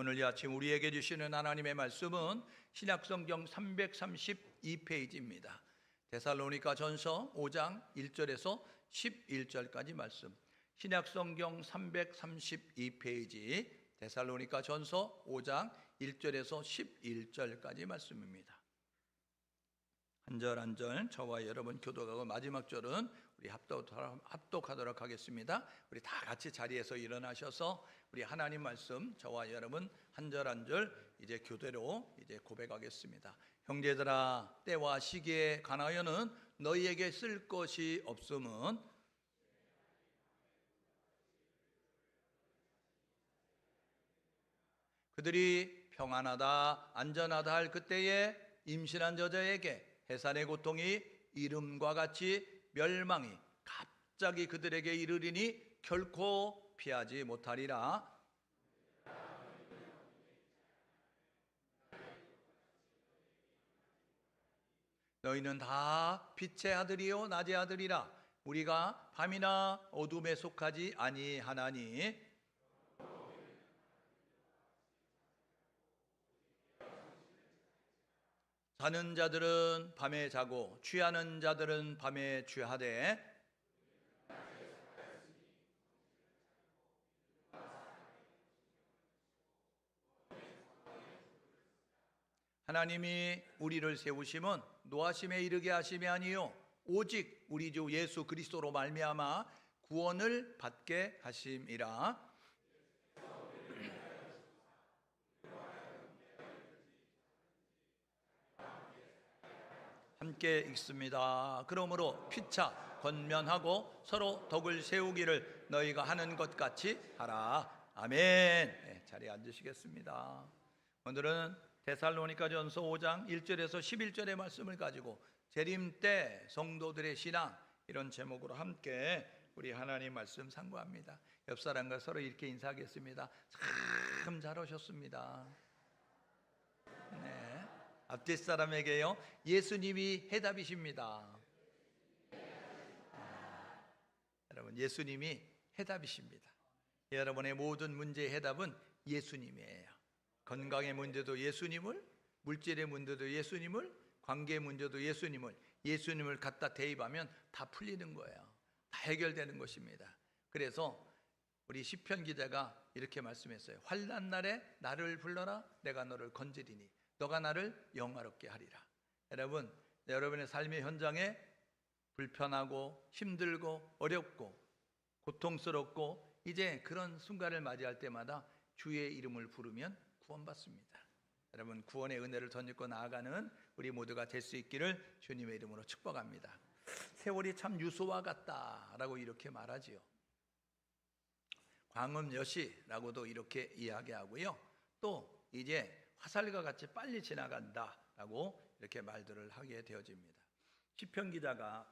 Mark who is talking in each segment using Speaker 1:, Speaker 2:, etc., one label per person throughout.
Speaker 1: 오늘 이 아침 우리에게 주시는 하나님의 말씀은 신약성경 332페이지입니다. 데살로니가 전서 5장 1절에서 11절까지 말씀. 신약성경 332페이지 데살로니가 전서 5장 1절에서 11절까지 말씀입니다. 한 절 한 절 저와 여러분 교독하고 마지막 절은 우리 합독하도록 하겠습니다. 우리 다 같이 자리에서 일어나셔서 우리 하나님 말씀 저와 여러분 한 절 한 절 이제 교대로 이제 고백하겠습니다. 형제들아, 때와 시기에 관하여는 너희에게 쓸 것이 없음은 그들이 평안하다 안전하다 할 그때에 임신한 저자에게 해산의 고통이 이름과 같이 멸망이 갑자기 그들에게 이르리니 결코 피하지 못하리라. 너희는 다 빛의 아들이요 낮의 아들이라. 우리가 밤이나 어둠에 속하지 아니하나니 자는 자들은 밤에 자고 취하는 자들은 밤에 취하되 하나님이 우리를 세우심은 노하심에 이르게 하심이 아니요 오직 우리 주 예수 그리스도로 말미암아 구원을 받게 하심이라. 함께 읽습니다. 그러므로 피차 권면하고 서로 덕을 세우기를 너희가 하는 것 같이 하라. 아멘. 네, 자리에 앉으시겠습니다. 오늘은 데살로니가전서 5장 1절에서 11절의 말씀을 가지고 재림 때 성도들의 신앙, 이런 제목으로 함께 우리 하나님 말씀 상고합니다. 옆 사람과 서로 이렇게 인사하겠습니다. 참 잘 오셨습니다. 네. 앞뒤 사람에게요, 예수님이 해답이십니다. 여러분, 예수님이 해답이십니다. 여러분의 모든 문제의 해답은 예수님이에요. 건강의 문제도 예수님을, 물질의 문제도 예수님을, 관계 문제도 예수님을 갖다 대입하면 다 풀리는 거예요. 다 해결되는 것입니다. 그래서 우리 시편 기자가 이렇게 말씀했어요. 환난 날에 나를 불러라, 내가 너를 건지리니 너가 나를 영화롭게 하리라. 여러분, 여러분의 삶의 현장에 불편하고 힘들고 어렵고 고통스럽고 이제 그런 순간을 맞이할 때마다 주의 이름을 부르면 구원받습니다. 여러분, 구원의 은혜를 덧입고 나아가는 우리 모두가 될 수 있기를 주님의 이름으로 축복합니다. 세월이 참 유소와 같다라고 이렇게 말하지요. 광음여시라고도 이렇게 이야기하고요. 또 이제 화살과 같이 빨리 지나간다라고 이렇게 말들을 하게 되어집니다. 시편 기자가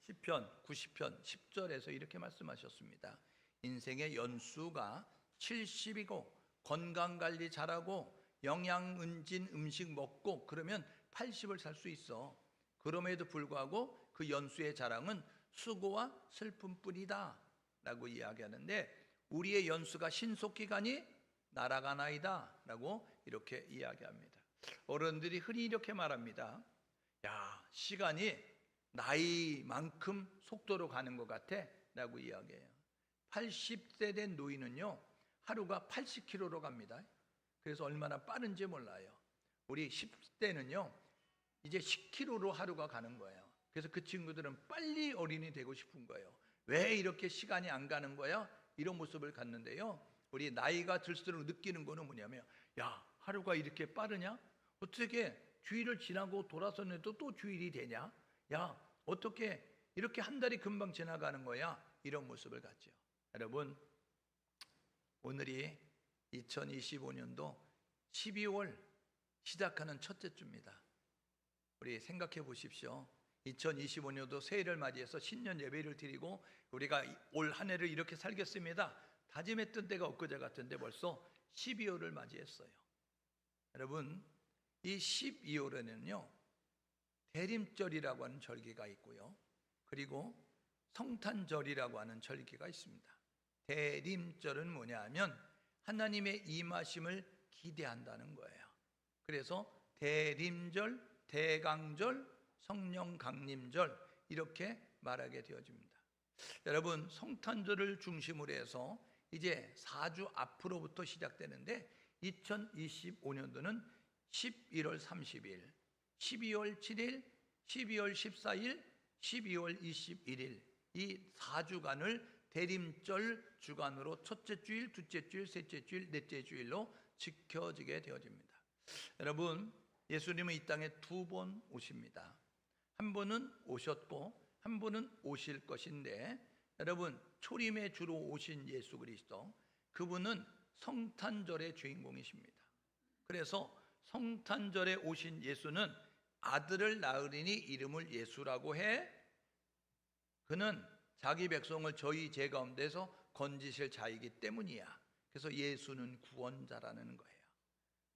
Speaker 1: 시편 90편 10절에서 이렇게 말씀하셨습니다. 인생의 연수가 70이고 건강관리 잘하고 영양은진 음식 먹고 그러면 80을 살 수 있어. 그럼에도 불구하고 그 연수의 자랑은 수고와 슬픔뿐이다 라고 이야기하는데, 우리의 연수가 신속히 가니 날아가나이다 라고 이렇게 이야기합니다. 어른들이 흔히 이렇게 말합니다. 야, 시간이 나이만큼 속도로 가는 것 같아 라고 이야기해요. 80세 된 노인은요, 하루가 80km로 갑니다. 그래서 얼마나 빠른지 몰라요. 우리 10대는요 이제 10km로 하루가 가는 거예요. 그래서 그 친구들은 빨리 어린이 되고 싶은 거예요. 왜 이렇게 시간이 안 가는 거야? 이런 모습을 갖는데요, 우리 나이가 들수록 느끼는 거는 뭐냐면, 야, 하루가 이렇게 빠르냐? 어떻게 주일을 지나고 돌아섰는데도 또 주일이 되냐? 야, 어떻게 이렇게 한 달이 금방 지나가는 거야? 이런 모습을 갖죠. 여러분, 오늘이 2025년도 12월 시작하는 첫째 주입니다. 우리 생각해 보십시오. 2025년도 새해를 맞이해서 신년 예배를 드리고 우리가 올 한 해를 이렇게 살겠습니다 다짐했던 때가 엊그제 같은데 벌써 12월을 맞이했어요. 여러분, 이 12월에는요 대림절이라고 하는 절기가 있고요, 그리고 성탄절이라고 하는 절기가 있습니다. 대림절은 뭐냐 하면 하나님의 임하심을 기대한다는 거예요. 그래서 대림절, 대강절, 성령 강림절 이렇게 말하게 되어집니다. 여러분, 성탄절을 중심으로 해서 이제 4주 앞으로부터 시작되는데 2025년도는 11월 30일, 12월 7일, 12월 14일, 12월 21일 이 4주간을 대림절 주간으로 첫째 주일, 둘째 주일, 셋째 주일, 넷째 주일로 지켜지게 되어집니다. 여러분, 예수님은 이 땅에 2번 오십니다. 한 번은 오셨고 한 번은 오실 것인데, 여러분, 초림의 주로 오신 예수 그리스도, 그분은 성탄절의 주인공이십니다. 그래서 성탄절에 오신 예수는 아들을 낳으리니 이름을 예수라고 해. 그는 자기 백성을 저희 죄 가운데서 건지실 자이기 때문이야. 그래서 예수는 구원자라는 거예요.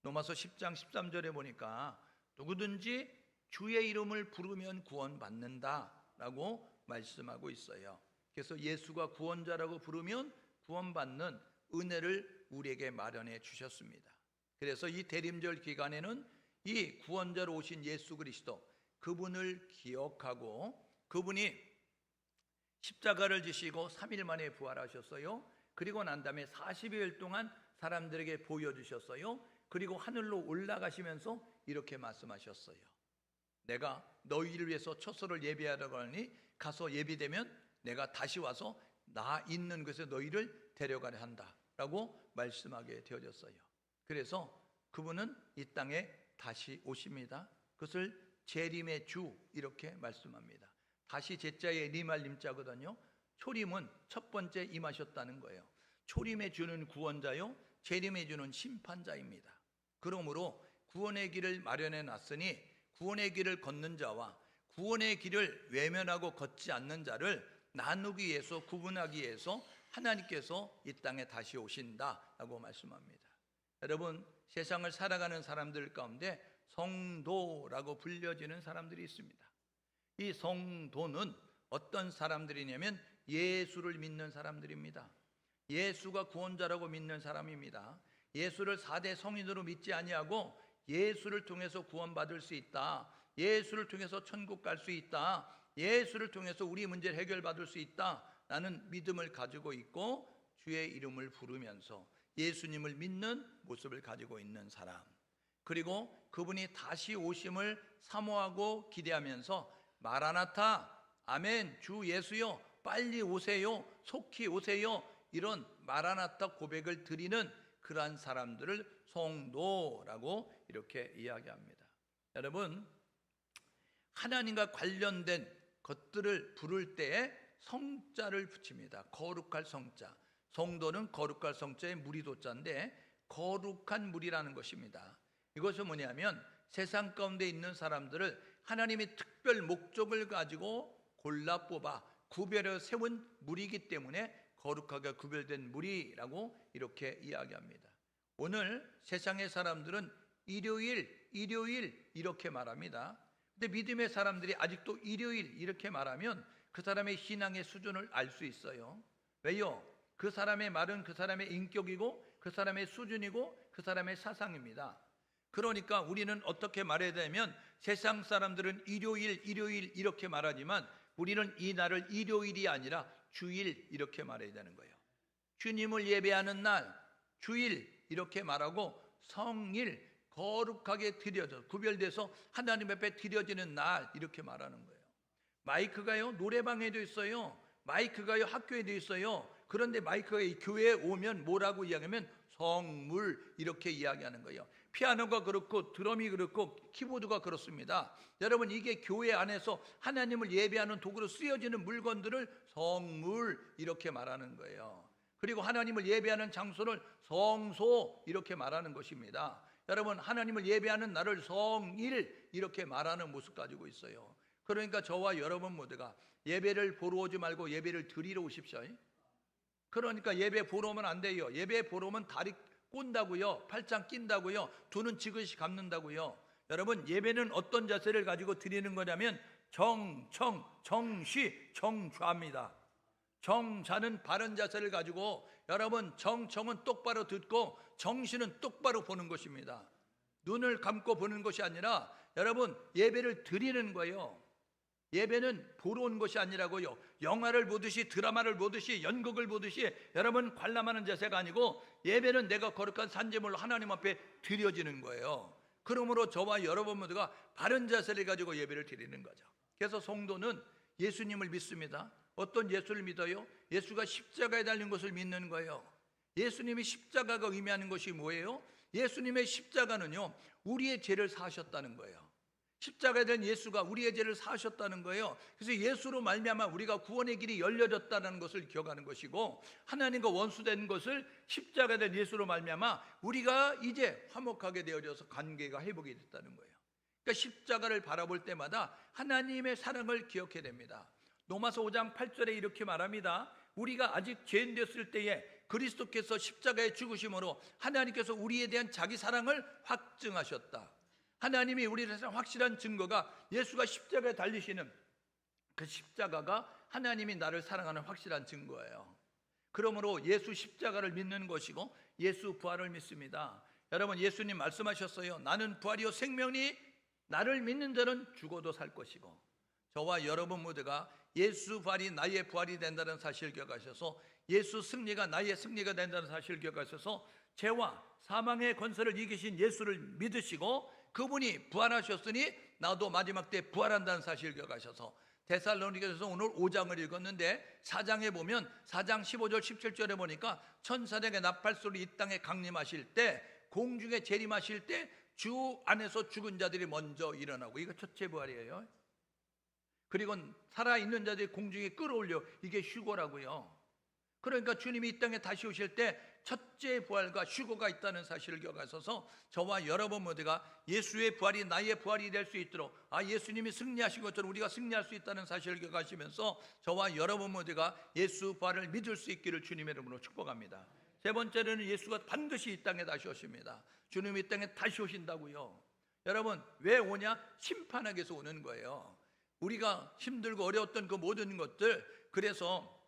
Speaker 1: 로마서 10장 13절에 보니까 누구든지 주의 이름을 부르면 구원받는다라고 말씀하고 있어요. 그래서 예수가 구원자라고 부르면 구원받는 은혜를 우리에게 마련해 주셨습니다. 그래서 이 대림절 기간에는 이 구원자로 오신 예수 그리스도, 그분을 기억하고 그분이 십자가를 지시고 3일 만에 부활하셨어요. 그리고 난 다음에 40일 동안 사람들에게 보여주셨어요. 그리고 하늘로 올라가시면서 이렇게 말씀하셨어요. 내가 너희를 위해서 처소를 예비하라고 하니 가서 예비되면 내가 다시 와서 나 있는 곳에 너희를 데려가려 한다 라고 말씀하게 되어졌어요. 그래서 그분은 이 땅에 다시 오십니다. 그것을 재림의 주 이렇게 말씀합니다. 다시 제자에 림할 림자거든요. 초림은 첫 번째 임하셨다는 거예요. 초림의 주는 구원자요, 재림의 주는 심판자입니다. 그러므로 구원의 길을 마련해 놨으니 구원의 길을 걷는 자와 구원의 길을 외면하고 걷지 않는 자를 나누기 위해서, 구분하기 위해서 하나님께서 이 땅에 다시 오신다라고 말씀합니다. 여러분, 세상을 살아가는 사람들 가운데 성도라고 불려지는 사람들이 있습니다. 이 성도는 어떤 사람들이냐면 예수를 믿는 사람들입니다. 예수가 구원자라고 믿는 사람입니다. 예수를 4대 성인으로 믿지 아니하고 예수를 통해서 구원받을 수 있다, 예수를 통해서 천국 갈 수 있다, 예수를 통해서 우리 문제를 해결받을 수 있다라는 믿음을 가지고 있고 주의 이름을 부르면서 예수님을 믿는 모습을 가지고 있는 사람, 그리고 그분이 다시 오심을 사모하고 기대하면서 마라나타, 아멘, 주 예수여 빨리 오세요, 속히 오세요, 이런 마라나타 고백을 드리는 그러한 사람들을 성도라고 이렇게 이야기합니다. 여러분, 하나님과 관련된 것들을 부를 때에 성자를 붙입니다. 거룩할 성자. 성도는 거룩할 성자의 무리도자인데 거룩한 무리라는 것입니다. 이것은 뭐냐면 세상 가운데 있는 사람들을 하나님의 특별 목적을 가지고 골라 뽑아 구별해 세운 무리이기 때문에 거룩하게 구별된 무리라고 이렇게 이야기합니다. 오늘 세상의 사람들은 일요일 이렇게 말합니다. 근데 믿음의 사람들이 아직도 일요일 이렇게 말하면 그 사람의 신앙의 수준을 알 수 있어요. 왜요? 그 사람의 말은 그 사람의 인격이고 그 사람의 수준이고 그 사람의 사상입니다. 그러니까 우리는 어떻게 말해야 되냐면 세상 사람들은 일요일 이렇게 말하지만 우리는 이 날을 일요일이 아니라 주일 이렇게 말해야 되는 거예요. 주님을 예배하는 날 주일 이렇게 말하고 성일, 거룩하게 드려져 구별돼서 하나님 앞에 드려지는 날 이렇게 말하는 거예요. 마이크가요 노래방에도 있어요. 마이크가요 학교에도 있어요. 그런데 마이크가 이 교회에 오면 뭐라고 이야기하면 성물 이렇게 이야기하는 거예요. 피아노가 그렇고 드럼이 그렇고 키보드가 그렇습니다. 여러분, 이게 교회 안에서 하나님을 예배하는 도구로 쓰여지는 물건들을 성물 이렇게 말하는 거예요. 그리고 하나님을 예배하는 장소를 성소 이렇게 말하는 것입니다. 여러분, 하나님을 예배하는 날을 성일 이렇게 말하는 모습 가지고 있어요. 그러니까 저와 여러분 모두가 예배를 보러 오지 말고 예배를 드리러 오십시오. 그러니까 예배 보러 오면 안 돼요. 예배 보러 오면 다리 꼰다고요, 팔짱 낀다고요, 두 눈 지그시 감는다고요. 여러분, 예배는 어떤 자세를 가지고 드리는 거냐면 정시 정좌입니다. 정자는 바른 자세를 가지고 여러분 정청은 똑바로 듣고 정신은 똑바로 보는 것입니다. 눈을 감고 보는 것이 아니라 여러분 예배를 드리는 거예요. 예배는 보러 온 것이 아니라고요. 영화를 보듯이 드라마를 보듯이 연극을 보듯이 여러분 관람하는 자세가 아니고 예배는 내가 거룩한 산제물로 하나님 앞에 드려지는 거예요. 그러므로 저와 여러분 모두가 바른 자세를 가지고 예배를 드리는 거죠. 그래서 성도는 예수님을 믿습니다. 어떤 예수를 믿어요? 예수가 십자가에 달린 것을 믿는 거예요. 예수님이 십자가가 의미하는 것이 뭐예요? 예수님의 십자가는요, 우리의 죄를 사하셨다는 거예요. 십자가에 된 예수가 우리의 죄를 사하셨다는 거예요. 그래서 예수로 말미암아 우리가 구원의 길이 열려졌다는 것을 기억하는 것이고, 하나님과 원수된 것을 십자가에 된 예수로 말미암아 우리가 이제 화목하게 되어져서 관계가 회복이 됐다는 거예요. 그러니까 십자가를 바라볼 때마다 하나님의 사랑을 기억해야 됩니다. 로마서 5장 8절에 이렇게 말합니다. 우리가 아직 죄인 됐을 때에 그리스도께서 십자가에 죽으심으로 하나님께서 우리에 대한 자기 사랑을 확증하셨다. 하나님이 우리를 사랑 확실한 증거가 예수가 십자가에 달리시는 그 십자가가 하나님이 나를 사랑하는 확실한 증거예요. 그러므로 예수 십자가를 믿는 것이고 예수 부활을 믿습니다. 여러분 예수님 말씀하셨어요. 나는 부활이요 생명이 나를 믿는 자는 죽어도 살 것이고, 저와 여러분 모두가 예수 부활이 나의 부활이 된다는 사실을 기억하셔서 예수 승리가 나의 승리가 된다는 사실을 기억하셔서 죄와 사망의 권세를 이기신 예수를 믿으시고 그분이 부활하셨으니 나도 마지막 때 부활한다는 사실을 기억하셔서 데살로니가서 오늘 5장을 읽었는데 4장에 보면 4장 15절 17절에 보니까 천사들에게 나팔소리 이 땅에 강림하실 때 공중에 재림하실 때 주 안에서 죽은 자들이 먼저 일어나고, 이거 첫째 부활이에요. 그리고 살아있는 자들이 공중에 끌어올려, 이게 휴거라고요. 그러니까 주님이 이 땅에 다시 오실 때 첫째 부활과 휴거가 있다는 사실을 기억하셔서 저와 여러분 모두가 예수의 부활이 나의 부활이 될 수 있도록, 예수님이 승리하신 것처럼 우리가 승리할 수 있다는 사실을 기억하시면서 저와 여러분 모두가 예수 부활을 믿을 수 있기를 주님의 이름으로 축복합니다. 세 번째로는 예수가 반드시 이 땅에 다시 오십니다. 주님이 이 땅에 다시 오신다고요. 여러분 왜 오냐? 심판하기 위해서 오는 거예요. 우리가 힘들고 어려웠던 그 모든 것들, 그래서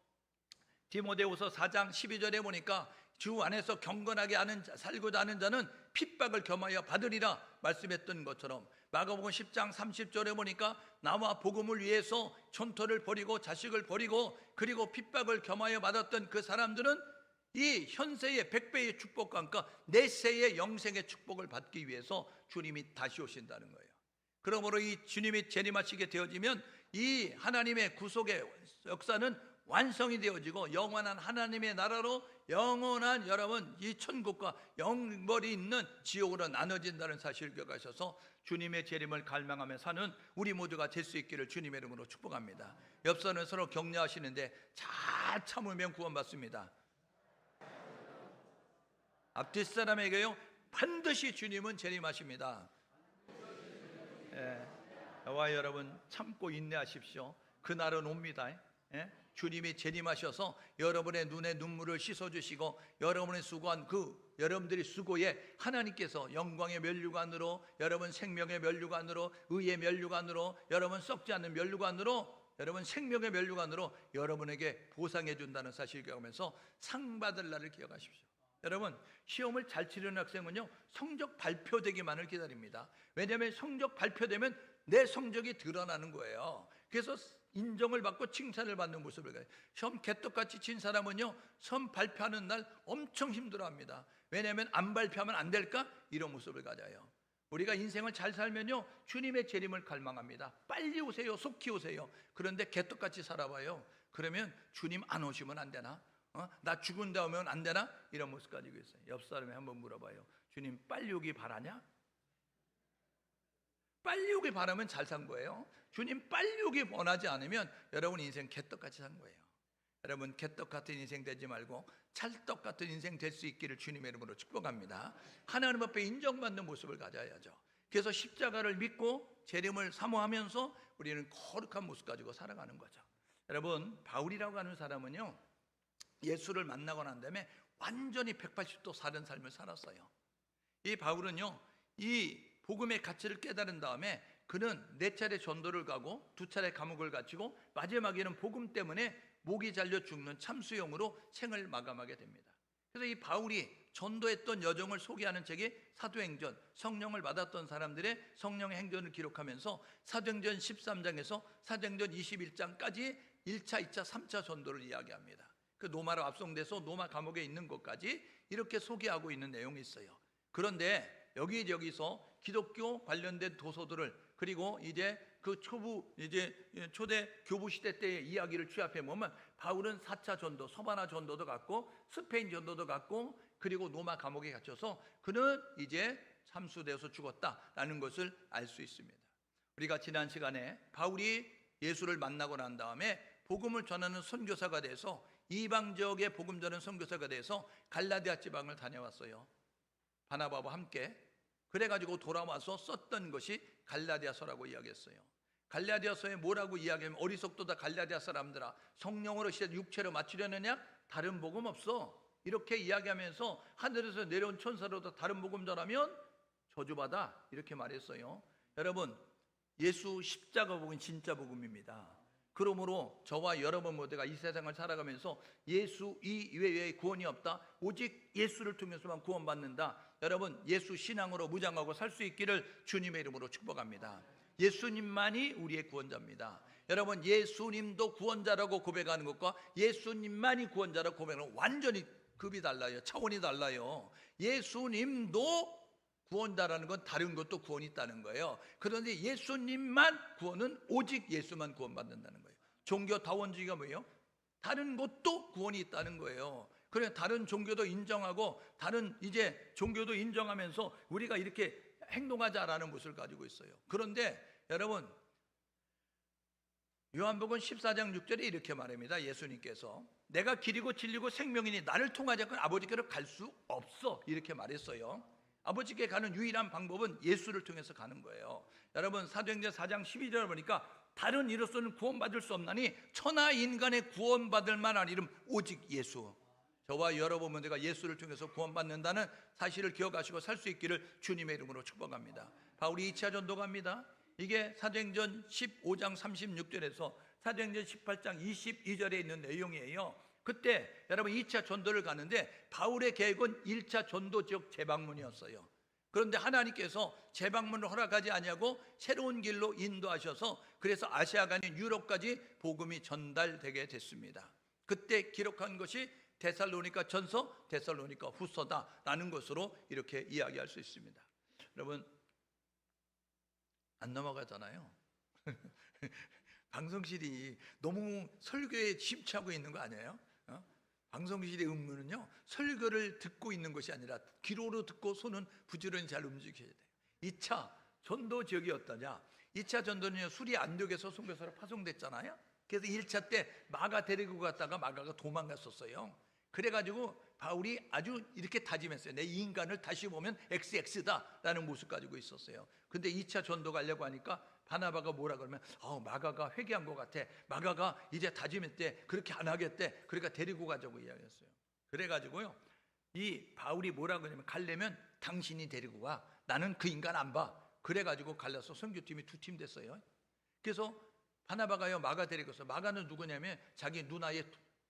Speaker 1: 디모데후서 4장 12절에 보니까 주 안에서 경건하게 살고자 하는 자는 핍박을 겸하여 받으리라 말씀했던 것처럼, 마가복음 10장 30절에 보니까 나와 복음을 위해서 촌토를 버리고 자식을 버리고 그리고 핍박을 겸하여 받았던 그 사람들은 이 현세의 100배의 축복과 그러니까 내세의 영생의 축복을 받기 위해서 주님이 다시 오신다는 거예요. 그러므로 이 주님이 재림하시게 되어지면 이 하나님의 구속의 역사는 완성이 되어지고 영원한 하나님의 나라로 영원한 여러분 이 천국과 영벌이 있는 지옥으로 나눠진다는 사실을 기억하셔서 주님의 재림을 갈망하며 사는 우리 모두가 될 수 있기를 주님의 이름으로 축복합니다. 옆선은 서로 격려하시는데 잘 참으면 구원받습니다. 앞뒷 사람에게요, 반드시 주님은 재림하십니다. 저와 여러분 참고 인내하십시오. 그날은 옵니다. 주님이 재림하셔서 여러분의 눈에 눈물을 씻어주시고 여러분의 수고한 그 여러분들이 수고에 하나님께서 영광의 면류관으로, 여러분 생명의 면류관으로, 의의 면류관으로, 여러분 썩지 않는 면류관으로, 여러분 생명의 면류관으로 여러분에게 보상해 준다는 사실을 기억하면서 상 받을 날을 기억하십시오. 여러분 시험을 잘 치르는 학생은요 성적 발표되기만을 기다립니다. 왜냐하면 성적 발표되면 내 성적이 드러나는 거예요. 그래서 인정을 받고 칭찬을 받는 모습을 가요. 시험 개떡같이 친 사람은요 시험 발표하는 날 엄청 힘들어합니다. 왜냐하면 안 발표하면 안 될까? 이런 모습을 가져요. 우리가 인생을 잘 살면요 주님의 재림을 갈망합니다. 빨리 오세요, 속히 오세요. 그런데 개떡같이 살아봐요. 그러면 주님 안 오시면 안 되나? 나 죽은 다음에 오면 안 되나? 이런 모습 가지고 있어요. 옆 사람이 한번 물어봐요. 주님 빨리 오기 바라냐? 빨리 오기 바라면 잘 산 거예요. 주님 빨리 오기 원하지 않으면 여러분 인생 개떡같이 산 거예요. 여러분 개떡 같은 인생 되지 말고 찰떡 같은 인생 될 수 있기를 주님의 이름으로 축복합니다. 하나님 앞에 인정받는 모습을 가져야죠. 그래서 십자가를 믿고 재림을 사모하면서 우리는 거룩한 모습 가지고 살아가는 거죠. 여러분 바울이라고 하는 사람은요 예수를 만나고 난 다음에 완전히 180도 다른 삶을 살았어요. 이 바울은요 이 복음의 가치를 깨달은 다음에 그는 4차례 전도를 가고 2차례 감옥을 갇히고 마지막에는 복음 때문에 목이 잘려 죽는 참수형으로 생을 마감하게 됩니다. 그래서 이 바울이 전도했던 여정을 소개하는 책이 사도행전, 성령을 받았던 사람들의 성령의 행전을 기록하면서 사도행전 13장에서 사도행전 21장까지 1차, 2차, 3차 전도를 이야기합니다. 그 노마로 압송돼서 노마 감옥에 있는 것까지 이렇게 소개하고 있는 내용이 있어요. 그런데 여기저기서 기독교 관련된 도서들을, 그리고 이제 그 초대 교부 시대 때의 이야기를 취합해 보면 바울은 4차 전도, 서바나 전도도 갔고 스페인 전도도 갔고, 그리고 로마 감옥에 갇혀서 그는 이제 참수되어서 죽었다라는 것을 알 수 있습니다. 우리가 지난 시간에 바울이 예수를 만나고 난 다음에 복음을 전하는 선교사가 돼서, 이방 지역에 복음 전하는 선교사가 돼서 갈라디아 지방을 다녀왔어요. 바나바와 함께. 그래가지고 돌아와서 썼던 것이 갈라디아서라고 이야기했어요. 갈라디아서에 뭐라고 이야기하면, 어리석도다 갈라디아 사람들아, 성령으로 시대 육체로 맞추려느냐? 다른 복음 없어. 이렇게 이야기하면서 하늘에서 내려온 천사로도 다른 복음 전하면 저주받아, 이렇게 말했어요. 여러분, 예수 십자가 복음은 진짜 복음입니다. 그러므로 저와 여러분 모두가 이 세상을 살아가면서 예수 이외에 구원이 없다, 오직 예수를 통해서만 구원받는다. 여러분, 예수 신앙으로 무장하고 살 수 있기를 주님의 이름으로 축복합니다. 예수님만이 우리의 구원자입니다. 여러분, 예수님도 구원자라고 고백하는 것과 예수님만이 구원자라고 고백하는 건 완전히 급이 달라요. 차원이 달라요. 예수님도 구원자라는 건 다른 것도 구원이 있다는 거예요. 그런데 예수님만 구원은 오직 예수만 구원받는다는 거예요. 종교 다원주의가 뭐예요? 다른 것도 구원이 있다는 거예요. 그래, 다른 종교도 인정하고 다른 이제 종교도 인정하면서 우리가 이렇게 행동하자라는 것을 가지고 있어요. 그런데 여러분, 요한복음 14장 6절에 이렇게 말합니다. 예수님께서 내가 길이고 진리고 생명이니 나를 통하지 않고는 아버지께로 갈 수 없어, 이렇게 말했어요. 아버지께 가는 유일한 방법은 예수를 통해서 가는 거예요. 여러분, 사도행전 4장 12절을 보니까 다른 이로서는 구원받을 수 없나니 천하 인간의 구원받을 만한 이름 오직 예수. 저와 여러분 모두가 예수를 통해서 구원받는다는 사실을 기억하시고 살 수 있기를 주님의 이름으로 축복합니다. 바울이 2차 전도 갑니다. 이게 사도행전 15장 36절에서 사도행전 18장 22절에 있는 내용이에요. 그때 여러분 2차 전도를 가는데 바울의 계획은 1차 전도 지역 재방문이었어요. 그런데 하나님께서 재방문을 허락하지 아니하고 새로운 길로 인도하셔서 그래서 아시아가 아닌 유럽까지 복음이 전달되게 됐습니다. 그때 기록한 것이 데살로니가 전서, 데살로니가 후서다라는 것으로 이렇게 이야기할 수 있습니다. 여러분, 안 넘어가잖아요. 방송실이 너무 설교에 심취하고 있는 거 아니에요? 방송실의 음무는요, 설교를 듣고 있는 것이 아니라 귀로로 듣고 손은 부지런히 잘 움직여야 돼요. 2차 전도 지역이 어떠냐? 2차 전도는요, 수리 안독에서 선교사로 파송됐잖아요. 그래서 1차 때 마가 데리고 갔다가 마가가 도망갔었어요. 그래가지고 바울이 아주 이렇게 다짐했어요. 내 인간을 다시 보면 XX다라는 모습 가지고 있었어요. 근데 2차 전도 가려고 하니까 바나바가 뭐라 그러면 마가가 회개한 것 같아. 마가가 이제 다짐했대. 그렇게 안 하겠대. 그러니까 데리고 가자고 이야기했어요. 그래가지고요, 이 바울이 뭐라 그러냐면 가려면 당신이 데리고 가. 나는 그 인간 안 봐. 그래가지고 갈라서 선교팀이 2팀 됐어요. 그래서 바나바가요, 마가 데리고 왔어요. 마가는 누구냐면 자기 누나의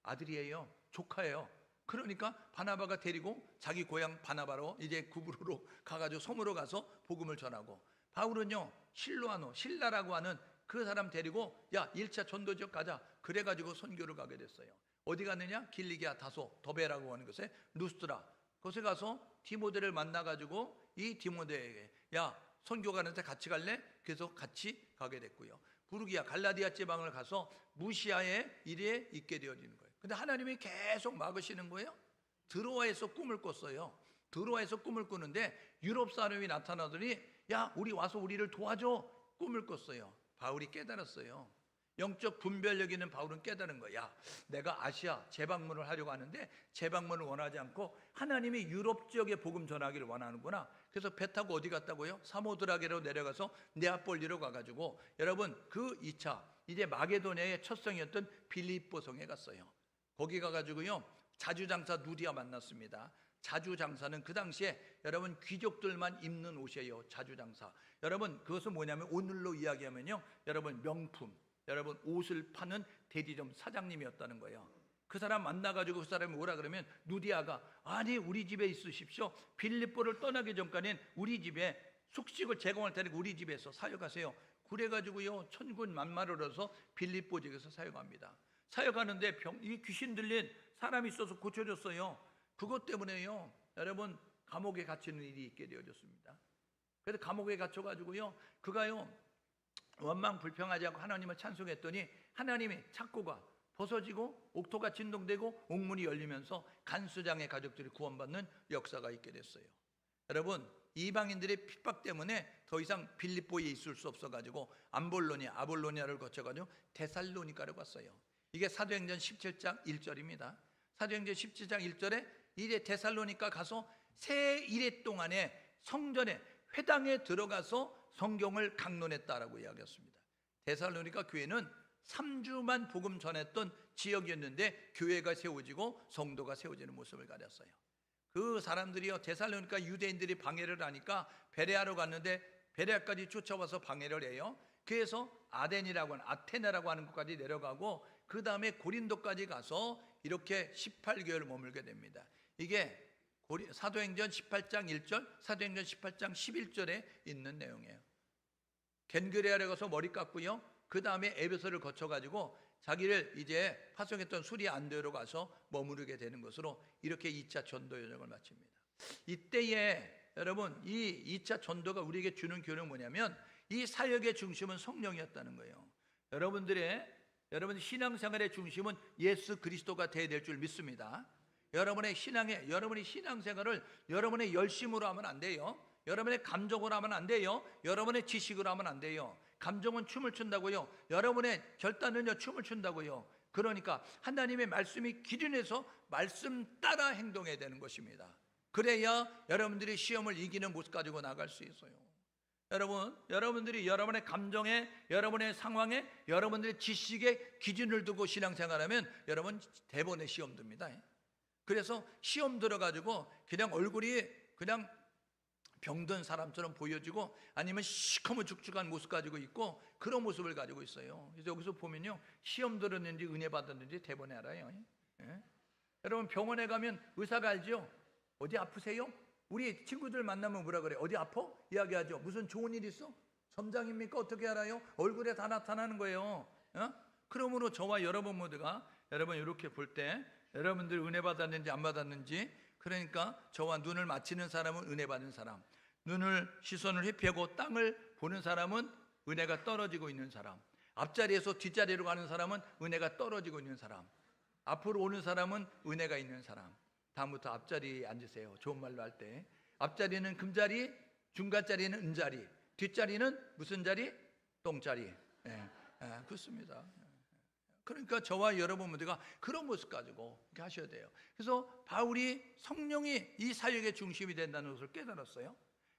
Speaker 1: 아들이에요. 조카예요. 그러니까 바나바가 데리고 자기 고향 바나바로 이제 구브로로 가가지고 섬으로 가서 복음을 전하고, 바울은요 실로아노, 신라라고 하는 그 사람 데리고 1차 전도 지역 가자. 그래가지고 선교를 가게 됐어요. 어디 갔느냐? 길리기아 다소, 더베라고 하는 곳에 루스드라. 그곳에 가서 디모데를 만나가지고 이 디모데에게 선교 가는데 같이 갈래? 그래서 같이 가게 됐고요. 부르기아, 갈라디아 지방을 가서 무시아의 일에 있게 되어지는 거예요. 근데 하나님이 계속 막으시는 거예요. 드로아에서 꿈을 꿨어요. 드로아에서 꿈을 꾸는데 유럽 사람이 나타나더니 우리 와서 우리를 도와줘. 꿈을 꿨어요. 바울이 깨달았어요. 영적 분별력 있는 바울은 깨달은 거야. 내가 아시아 재방문을 하려고 하는데 재방문을 원하지 않고 하나님이 유럽 지역에 복음 전하기를 원하는구나. 그래서 배 타고 어디 갔다고요? 사모드라게로 내려가서 네아폴리로 가가지고, 여러분 그 2차 이제 마게도냐의 첫 성이었던 빌립보 성에 갔어요. 거기 가가지고요, 자주장사 누디아 만났습니다. 자주장사는 그 당시에 여러분 귀족들만 입는 옷이에요. 자주장사. 여러분 그것은 뭐냐면 오늘로 이야기하면요, 여러분 명품, 여러분 옷을 파는 대리점 사장님이었다는 거예요. 그 사람 만나가지고 그 사람이 오라 그러면 누디아가 아니 우리 집에 있으십시오. 빌립보를 떠나기 전까지는 우리 집에 숙식을 제공할 테니까 우리 집에서 사역하세요. 그래가지고요 천군 만마를 얻어서 빌립보 지역에서 사역합니다. 사역하는데 이 귀신 들린 사람이 있어서 고쳐졌어요. 그것 때문에요 여러분 감옥에 갇히는 일이 있게 되어졌습니다. 그래서 감옥에 갇혀가지고요 그가요 원망 불평하지 않고 하나님을 찬송했더니 하나님이 착고가 벗어지고 옥토가 진동되고 옥문이 열리면서 간수장의 가족들이 구원받는 역사가 있게 됐어요. 여러분 이방인들의 핍박 때문에 더 이상 빌립보에 있을 수 없어가지고 아볼로니아를 거쳐가지고 데살로니가로 갔어요. 이게 사도행전 17장 1절입니다. 사도행전 17장 1절에 이제 데살로니가 가서 새 일해 동안에 성전에 회당에 들어가서 성경을 강론했다라고 이야기했습니다. 데살로니가 교회는 3주만 복음 전했던 지역이었는데 교회가 세워지고 성도가 세워지는 모습을 가졌어요. 그 사람들이요 데살로니가 유대인들이 방해를 하니까 베레아로 갔는데 베레아까지 쫓아와서 방해를 해요. 그래서 아테네라고 하는 곳까지 내려가고 그 다음에 고린도까지 가서 이렇게 18개월 머물게 됩니다. 이게 사도행전 18장 1절, 사도행전 18장 11절에 있는 내용이에요. 겐그레아에 가서 머리 깎고요. 그 다음에 에베소를 거쳐가지고 자기를 이제 파송했던 수리 안데로 가서 머무르게 되는 것으로 이렇게 2차 전도 여정을 마칩니다. 이때에 여러분 이 2차 전도가 우리에게 주는 교훈은 뭐냐면 이 사역의 중심은 성령이었다는 거예요. 여러분의 신앙생활의 중심은 예수 그리스도가 되어야 될 줄 믿습니다. 여러분이 신앙생활을 여러분의 열심으로 하면 안 돼요. 여러분의 감정으로 하면 안 돼요. 여러분의 지식으로 하면 안 돼요. 감정은 춤을 춘다고요. 여러분의 결단은요 춤을 춘다고요. 그러니까 하나님의 말씀이 기준에서 말씀 따라 행동해야 되는 것입니다. 그래야 여러분들이 시험을 이기는 모습 가지고 나갈 수 있어요. 여러분들이 여러분의 감정에, 여러분의 상황에, 여러분들의 지식에 기준을 두고 신앙생활하면 여러분 대본에 시험 듭니다. 그래서 시험 들어가지고 그냥 얼굴이 그냥 병든 사람처럼 보여지고 아니면 시커먼 죽죽한 모습 가지고 있고 그런 모습을 가지고 있어요. 그래서 여기서 보면요 시험 들었는지 은혜 받았는지 대본에 알아요. 예? 여러분 병원에 가면 의사가 알죠? 어디 아프세요? 우리 친구들 만나면 뭐라 그래? 어디 아파? 이야기하죠. 무슨 좋은 일 있어? 점장입니까? 어떻게 알아요? 얼굴에 다 나타나는 거예요. 그러므로 저와 여러분 모두가 여러분 이렇게 볼 때 여러분들 은혜 받았는지 안 받았는지, 그러니까 저와 눈을 맞추는 사람은 은혜 받는 사람, 시선을 회피하고 땅을 보는 사람은 은혜가 떨어지고 있는 사람, 앞자리에서 뒷자리로 가는 사람은 은혜가 떨어지고 있는 사람, 앞으로 오는 사람은 은혜가 있는 사람. 다음부터 앞자리에 앉으세요. 좋은 말로 할 때 앞자리는 금자리, 중간자리는 은자리, 뒷자리는 무슨 자리? 똥자리. 그렇습니다. 그러니까 저와 여러분 모두가 그런 모습 가지고 이렇게 하셔야 돼요. 그래서 바울이 성령이 이 사역의 중심이 된다는 것을 깨달았어요.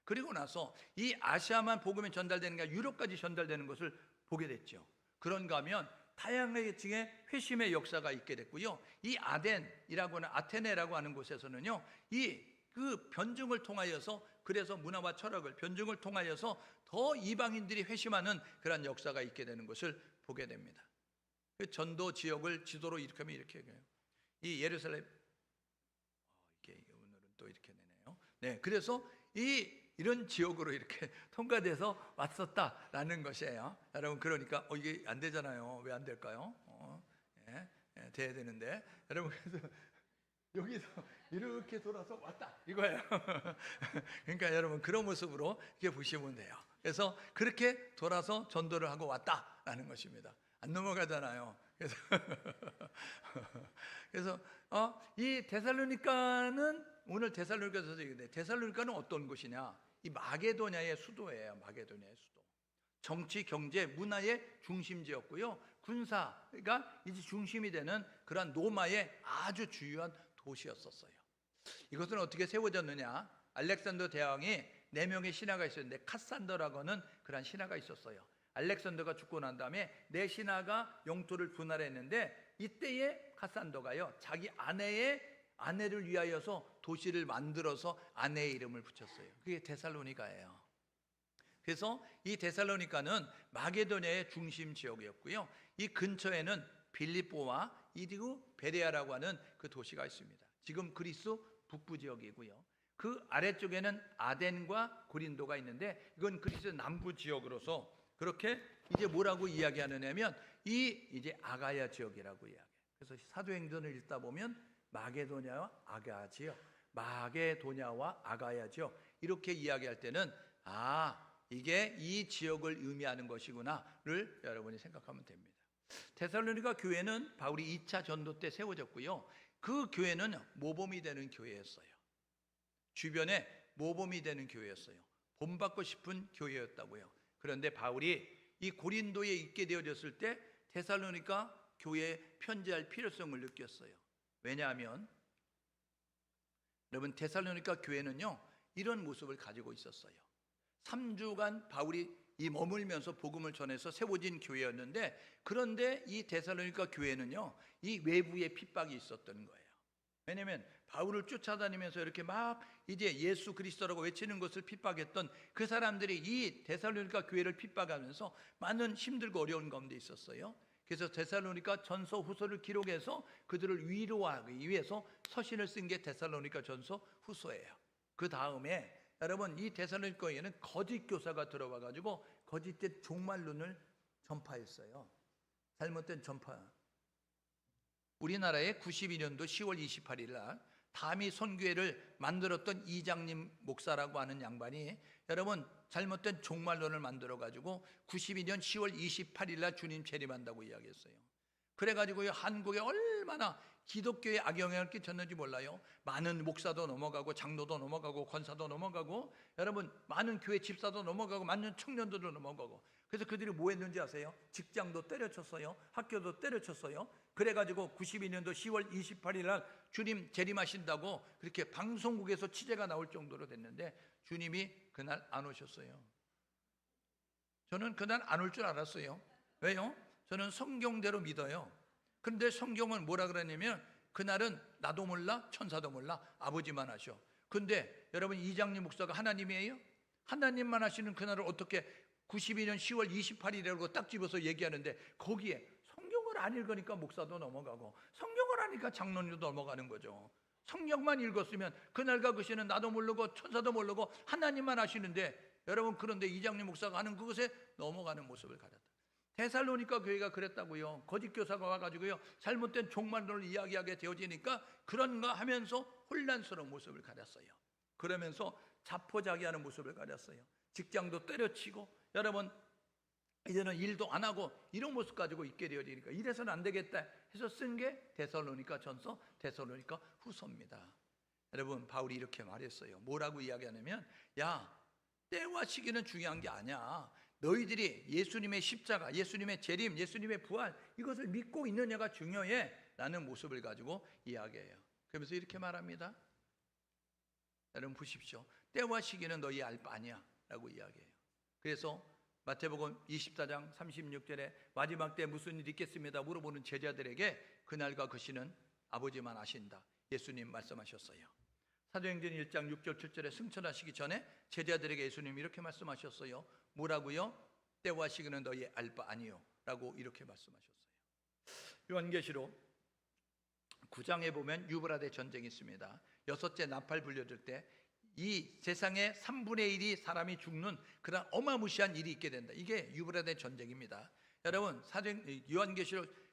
Speaker 1: 그리고 나서 이 아시아만 복음이 전달되는 게 아니라 유럽까지 전달되는 것을 보게 됐죠. 그런가 하면 다양하게 층의 회심의 역사가 있게 됐고요. 이 아테네라고 하는 곳에서는요, 그 변증을 통하여서, 그래서 문화와 철학을 변증을 통하여서 더 이방인들이 회심하는 그런 역사가 있게 되는 것을 보게 됩니다. 그 전도 지역을 지도로 이렇게 하면 이렇게 해요. 이 예루살렘, 이게 오늘은 또 이렇게 되네요. 네, 그래서 이런 지역으로 이렇게 통과돼서 왔었다라는 것이에요. 여러분, 그러니까 이게 안 되잖아요. 왜 안 될까요? 돼야 되는데, 여러분, 그래서 여기서 이렇게 돌아서 왔다 이거예요. 그러니까 여러분 그런 모습으로 이렇게 보시면 돼요. 그래서 그렇게 돌아서 전도를 하고 왔다라는 것입니다. 안 넘어가잖아요. 그래서 이 데살로니가는, 오늘 데살로니가에서 얘기했는데, 데살로니가는 어떤 곳이냐? 이 마게도냐의 수도예요. 마게도냐의 수도. 정치, 경제, 문화의 중심지였고요. 군사가 이제 중심이 되는 그러한 로마의 아주 주요한 도시였었어요. 이것은 어떻게 세워졌느냐? 알렉산더 대왕이 4명의 신하가 있었는데 카산더라고 하는 그런 신하가 있었어요. 알렉산더가 죽고 난 다음에 4신하가 영토를 분할했는데, 이때에 카산더가요 자기 아내를 위하여서 도시를 만들어서 아내의 이름을 붙였어요. 그게 데살로니가예요. 그래서 이 데살로니가는 마게도냐의 중심 지역이었고요. 이 근처에는 빌립보와 이리고 베레아라고 하는 그 도시가 있습니다. 지금 그리스 북부 지역이고요. 그 아래쪽에는 아덴과 고린도가 있는데 이건 그리스 남부 지역으로서 그렇게 이제 뭐라고 이야기하느냐면 이 이제 아가야 지역이라고 이야기해요. 그래서 사도행전을 읽다 보면 마게도냐와 아가야 지역, 마게도냐와 아가야 지역 이렇게 이야기할 때는 이게 이 지역을 의미하는 것이구나를 여러분이 생각하면 됩니다. 데살로니가 교회는 바울이 2차 전도 때 세워졌고요. 그 교회는 모범이 되는 교회였어요. 주변에 모범이 되는 교회였어요. 본받고 싶은 교회였다고요. 그런데 바울이 이 고린도에 있게 되어졌을 때 데살로니가 교회에 편지할 필요성을 느꼈어요. 왜냐하면 여러분 데살로니가 교회는요 이런 모습을 가지고 있었어요. 3주간 바울이 이 머물면서 복음을 전해서 세워진 교회였는데 그런데 이 데살로니가 교회는요 이 외부에 핍박이 있었던 거예요. 왜냐하면 바울을 쫓아다니면서 이렇게 막 이제 예수 그리스도라고 외치는 것을 핍박했던 그 사람들이 이 데살로니가 교회를 핍박하면서 많은 힘들고 어려운 가운데 있었어요. 그래서 데살로니가 전서 후서를 기록해서 그들을 위로하기 위해서 서신을 쓴 게 데살로니가 전서 후서예요. 그 다음에 여러분 이 데살로니가 교회는 거짓 교사가 들어와 가지고 거짓된 종말론을 전파했어요. 잘못된 전파. 우리나라에 92년도 10월 28일 날 다미 선교회를 만들었던 이장님 목사라고 하는 양반이 여러분 잘못된 종말론을 만들어 가지고 92년 10월 28일 날 주님 재림한다고 이야기했어요. 그래가지고 한국에 얼마나 기독교에 악영향을 끼쳤는지 몰라요. 많은 목사도 넘어가고 장로도 넘어가고 권사도 넘어가고 여러분 많은 교회 집사도 넘어가고 많은 청년들도 넘어가고 그래서 그들이 뭐 했는지 아세요? 직장도 때려쳤어요. 학교도 때려쳤어요. 그래가지고 92년도 10월 28일 날 주님 재림하신다고 그렇게 방송국에서 취재가 나올 정도로 됐는데 주님이 그날 안 오셨어요. 저는 그날 안 올 줄 알았어요. 왜요? 저는 성경대로 믿어요. 그런데 성경은 뭐라 그러냐면 그날은 나도 몰라 천사도 몰라 아버지만 하셔. 근데 여러분 이장님 목사가 하나님이에요? 하나님만 하시는 그날을 어떻게 92년 10월 28일이라고 딱 집어서 얘기하는데 거기에 성경을 안 읽으니까 목사도 넘어가고 성경을 하니까 장로님도 넘어가는 거죠. 성경만 읽었으면 그날과 그 시는 나도 모르고 천사도 모르고 하나님만 하시는데 여러분 그런데 이장님 목사가 하는 그것에 넘어가는 모습을 가졌다. 데살로니가 교회가 그랬다고요. 거짓 교사가 와가지고요 잘못된 종말론을 이야기하게 되어지니까 그런가 하면서 혼란스러운 모습을 가졌어요. 그러면서 자포자기하는 모습을 가졌어요. 직장도 때려치고 여러분 이제는 일도 안 하고 이런 모습 가지고 있게 되어지니까 이래서는 안 되겠다 해서 쓴 게 데살로니가 전서 데살로니가 후서입니다. 여러분 바울이 이렇게 말했어요. 뭐라고 이야기하냐면 야 때와 시기는 중요한 게 아니야. 너희들이 예수님의 십자가, 예수님의 재림, 예수님의 부활 이것을 믿고 있느냐가 중요해 라는 모습을 가지고 이야기해요. 그러면서 이렇게 말합니다. 여러분 보십시오. 때와 시기는 너희 알 바 아니야 라고 이야기해요. 그래서 마태복음 24장 36절에 마지막 때 무슨 일이 있겠습니다 물어보는 제자들에게 그날과 그 시는 아버지만 아신다 예수님 말씀하셨어요. 사도행전 1장 6절 7절에 승천하시기 전에 제자들에게 예수님이 이렇게 말씀하셨어요. 뭐라고요? 때와 시기는 너희 알 바 아니요 라고 이렇게 말씀하셨어요. 요한계시록 9장에 보면 유브라데 전쟁이 있습니다. 6째 나팔 불려질 때 이 세상의 3분의 1이 사람이 죽는 그런 어마무시한 일이 있게 된다. 이게 유브라데 전쟁입니다. 여러분 요한계시록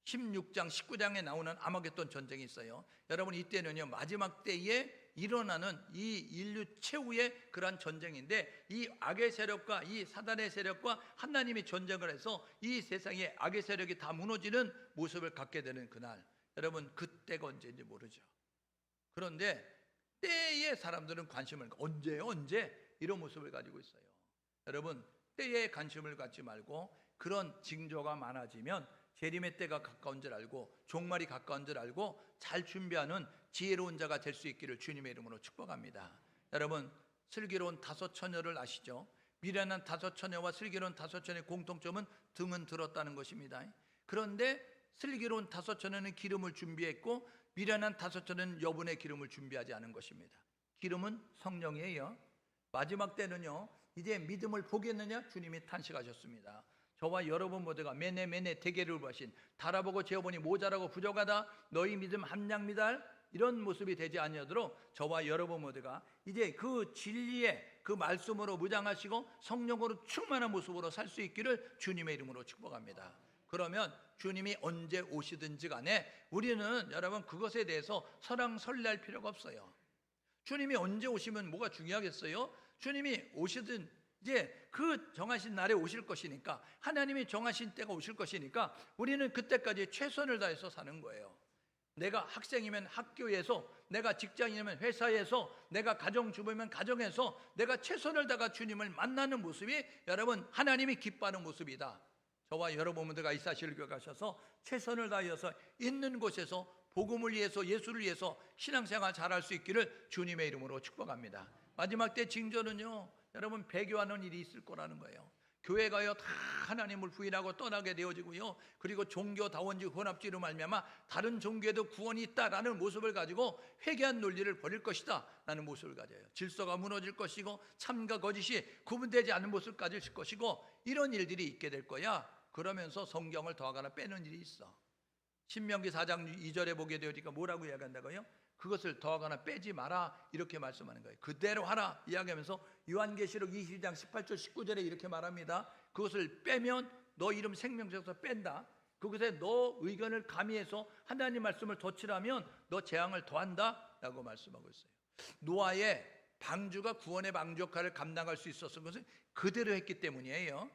Speaker 1: 16장 19장에 나오는 아마겟돈 전쟁이 있어요. 여러분 이때는요 마지막 때에 일어나는 이 인류 최후의 그러한 전쟁인데 이 악의 세력과 이 사단의 세력과 하나님이 전쟁을 해서 이 세상의 악의 세력이 다 무너지는 모습을 갖게 되는 그날, 여러분 그때가 언제인지 모르죠. 그런데 때에 사람들은 관심을 언제 이런 모습을 가지고 있어요. 여러분 때에 관심을 갖지 말고 그런 징조가 많아지면 재림의 때가 가까운 줄 알고 종말이 가까운 줄 알고 잘 준비하는 지혜로운 자가 될 수 있기를 주님의 이름으로 축복합니다. 여러분 슬기로운 다섯 처녀를 아시죠? 미련한 다섯 처녀와 슬기로운 다섯 처녀의 공통점은 등은 들었다는 것입니다. 그런데 슬기로운 다섯 처녀는 기름을 준비했고 미련한 다섯 처녀는 여분의 기름을 준비하지 않은 것입니다. 기름은 성령이에요. 마지막 때는요 이제 믿음을 보겠느냐 주님이 탄식하셨습니다. 저와 여러분 모두가 매네 대개를 보신 달아보고 재어보니 모자라고 부족하다 너희 믿음 함량미달 이런 모습이 되지 아니하도록 저와 여러분 모두가 이제 그 진리의 그 말씀으로 무장하시고 성령으로 충만한 모습으로 살 수 있기를 주님의 이름으로 축복합니다. 그러면 주님이 언제 오시든지 간에 우리는 여러분 그것에 대해서 설왕설래할 필요가 없어요. 주님이 언제 오시면 뭐가 중요하겠어요? 주님이 오시든 이제 그 정하신 날에 오실 것이니까, 하나님이 정하신 때가 오실 것이니까 우리는 그때까지 최선을 다해서 사는 거예요. 내가 학생이면 학교에서, 내가 직장인이면 회사에서, 내가 가정주부면 가정에서 내가 최선을 다가 주님을 만나는 모습이 여러분 하나님이 기뻐하는 모습이다. 저와 여러분 모두가 이 사실을 기억하셔서 최선을 다하여서 있는 곳에서 복음을 위해서, 예수를 위해서 신앙생활 잘할 수 있기를 주님의 이름으로 축복합니다. 마지막 때 징조는요, 여러분 배교하는 일이 있을 거라는 거예요. 교회가요 다 하나님을 부인하고 떠나게 되어지고요, 그리고 종교다원주의 혼합주의로 말미암아 다른 종교에도 구원이 있다라는 모습을 가지고 회개한 논리를 버릴 것이다 라는 모습을 가져요. 질서가 무너질 것이고 참과 거짓이 구분되지 않는 모습을 가질 것이고, 이런 일들이 있게 될 거야. 그러면서 성경을 더하거나 빼는 일이 있어. 신명기 4장 2절에 보게 되어지니까 뭐라고 이야기한다고요? 그것을 더하거나 빼지 마라 이렇게 말씀하는 거예요. 그대로 하라 이야기하면서 요한계시록 22장 18절 19절에 이렇게 말합니다. 그것을 빼면 너 이름 생명책에서 뺀다. 그것에 너 의견을 가미해서 하나님 말씀을 덧칠하면 너 재앙을 더한다 라고 말씀하고 있어요. 노아의 방주가 구원의 방주 역할을 감당할 수 있었던 것은 그대로 했기 때문이에요.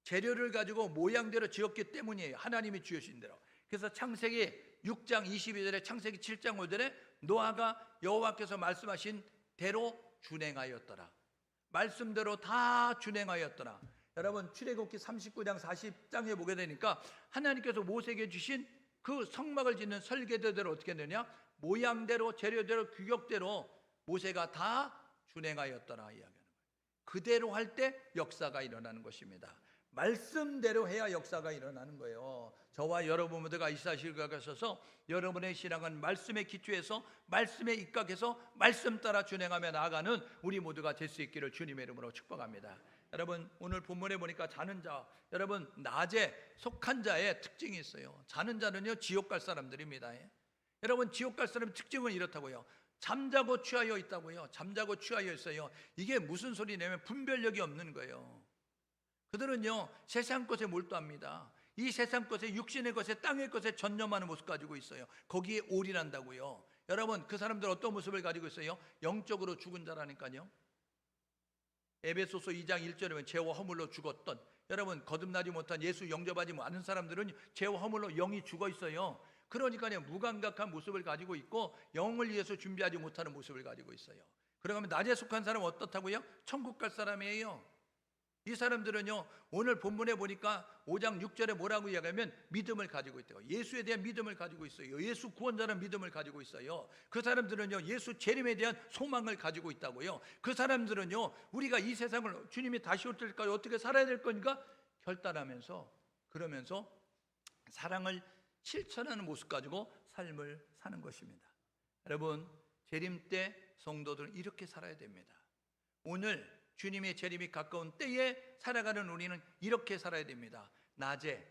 Speaker 1: 재료를 가지고 모양대로 지었기 때문이에요. 하나님이 지으신 대로. 그래서 창세기 6장 22절에 창세기 7장 5절에 노아가 여호와께서 말씀하신 대로 준행하였더라. 말씀대로 다 준행하였더라. 여러분 출애굽기 39장 40장에 보게 되니까 하나님께서 모세에게 주신 그 성막을 짓는 설계도대로 어떻게 되냐, 모양대로 재료대로 규격대로 모세가 다 준행하였더라 이야기하는 거예요. 그대로 할 때 역사가 일어나는 것입니다. 말씀대로 해야 역사가 일어나는 거예요. 저와 여러분 모두가 이 사실을 기억하셔서 여러분의 신앙은 말씀에 기초해서 말씀에 입각해서 말씀 따라 준행하며 나아가는 우리 모두가 될 수 있기를 주님의 이름으로 축복합니다. 여러분 오늘 본문에 보니까 자는 자, 여러분 낮에 속한 자의 특징이 있어요. 자는 자는요 지옥 갈 사람들입니다. 여러분 지옥 갈 사람의 특징은 이렇다고요. 잠자고 취하여 있다고요. 잠자고 취하여 있어요. 이게 무슨 소리냐면 분별력이 없는 거예요. 그들은요 세상 것에 몰두합니다. 이 세상 것에, 육신의 것에, 땅의 것에 전념하는 모습 가지고 있어요. 거기에 올인한다고요. 여러분 그 사람들 어떤 모습을 가지고 있어요? 영적으로 죽은 자라니까요. 에베소서 2장 1절에 보면 죄와 허물로 죽었던, 여러분 거듭나지 못한 예수 영접하지 않은 사람들은 죄와 허물로 영이 죽어 있어요. 그러니까요 무감각한 모습을 가지고 있고 영을 위해서 준비하지 못하는 모습을 가지고 있어요. 그러면 낮에 속한 사람은 어떻다고요? 천국 갈 사람이에요. 이 사람들은요 오늘 본문에 보니까 5장 6절에 뭐라고 이야기하면 믿음을 가지고 있대요. 예수에 대한 믿음을 가지고 있어요. 예수 구원자라는 믿음을 가지고 있어요. 그 사람들은요 예수 재림에 대한 소망을 가지고 있다고요. 그 사람들은요 우리가 이 세상을 주님이 다시 올 때까지 어떻게 살아야 될 거니까 결단하면서, 그러면서 사랑을 실천하는 모습 가지고 삶을 사는 것입니다. 여러분 재림 때 성도들은 이렇게 살아야 됩니다. 오늘 주님의 재림이 가까운 때에 살아가는 우리는 이렇게 살아야 됩니다. 낮에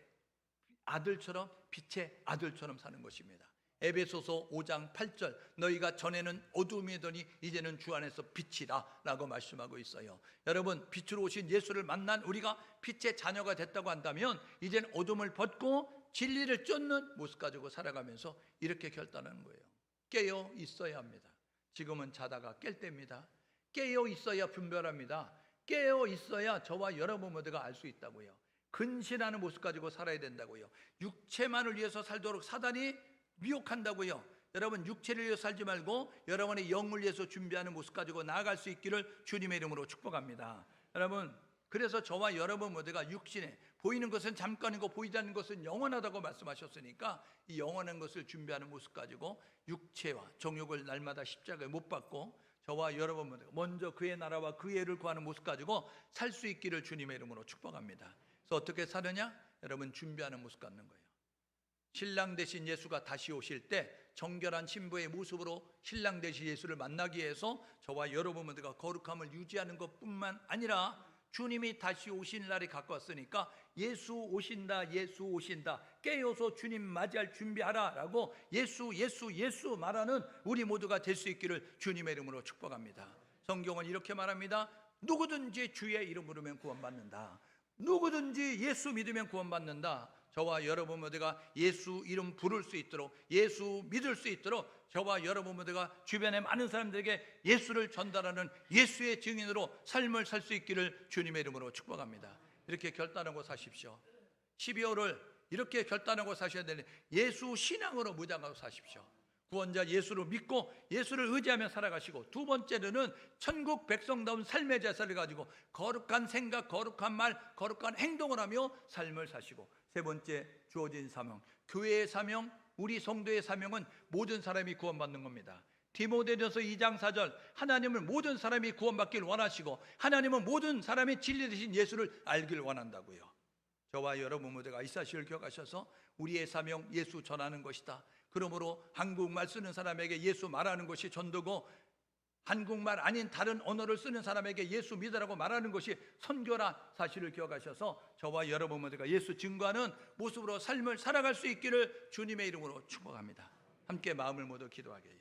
Speaker 1: 아들처럼, 빛의 아들처럼 사는 것입니다. 에베소서 5장 8절 너희가 전에는 어둠이더니 이제는 주 안에서 빛이라 라고 말씀하고 있어요. 여러분 빛으로 오신 예수를 만난 우리가 빛의 자녀가 됐다고 한다면 이제는 어둠을 벗고 진리를 쫓는 모습 가지고 살아가면서 이렇게 결단하는 거예요. 깨어 있어야 합니다. 지금은 자다가 깰 때입니다. 깨어 있어야 분별합니다. 깨어 있어야 저와 여러분 모두가 알 수 있다고요. 근신하는 모습 가지고 살아야 된다고요. 육체만을 위해서 살도록 사단이 미혹한다고요. 여러분 육체를 위해서 살지 말고 여러분의 영을 위해서 준비하는 모습 가지고 나아갈 수 있기를 주님의 이름으로 축복합니다. 여러분 그래서 저와 여러분 모두가 육신에 보이는 것은 잠깐이고 보이지 않는 것은 영원하다고 말씀하셨으니까 이 영원한 것을 준비하는 모습 가지고 육체와 정욕을 날마다 십자가에 못 박고 저와 여러분 모두가 먼저 그의 나라와 그의 의를 구하는 모습 가지고 살 수 있기를 주님의 이름으로 축복합니다. 그래서 어떻게 사느냐? 여러분 준비하는 모습 갖는 거예요. 신랑 되신 예수가 다시 오실 때 정결한 신부의 모습으로 신랑 되신 예수를 만나기 위해서 저와 여러분 모두가 거룩함을 유지하는 것뿐만 아니라 주님이 다시 오신 날이 가까웠으니까 예수 오신다, 예수 오신다, 깨어서 주님 맞이할 준비하라 라고 예수 말하는 우리 모두가 될 수 있기를 주님의 이름으로 축복합니다. 성경은 이렇게 말합니다. 누구든지 주의 이름 부르면 구원받는다. 누구든지 예수 믿으면 구원받는다. 저와 여러분 모두가 예수 이름 부를 수 있도록, 예수 믿을 수 있도록 저와 여러분 모두가 주변의 많은 사람들에게 예수를 전달하는 예수의 증인으로 삶을 살 수 있기를 주님의 이름으로 축복합니다. 이렇게 결단하고 사십시오. 12월을 이렇게 결단하고 사셔야 되는, 예수 신앙으로 무장하고 사십시오. 구원자 예수를 믿고 예수를 의지하며 살아가시고, 두 번째로는 천국 백성다운 삶의 자세를 가지고 거룩한 생각, 거룩한 말, 거룩한 행동을 하며 삶을 사시고, 세 번째 주어진 사명, 교회의 사명, 우리 성도의 사명은 모든 사람이 구원받는 겁니다. 디모데전서 2장 4절, 하나님은 모든 사람이 구원받길 원하시고 하나님은 모든 사람이 진리 되신 예수를 알길 원한다고요. 저와 여러분 모두가 이 사실을 기억하셔서 우리의 사명 예수 전하는 것이다. 그러므로 한국말 쓰는 사람에게 예수 말하는 것이 전도고, 한국말 아닌 다른 언어를 쓰는 사람에게 예수 믿으라고 말하는 것이 선교라 사실을 기억하셔서 저와 여러분 모두가 예수 증거하는 모습으로 삶을 살아갈 수 있기를 주님의 이름으로 축복합니다. 함께 마음을 모두 기도하게 해요.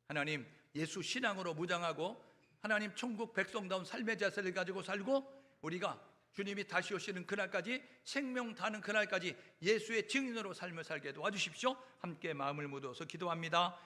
Speaker 1: 하나님, 예수 신앙으로 무장하고 하나님 천국 백성다운 삶의 자세를 가지고 살고, 우리가 주님이 다시 오시는 그날까지, 생명 다는 그날까지 예수의 증인으로 삶을 살게 도와주십시오. 함께 마음을 모두어서 기도합니다.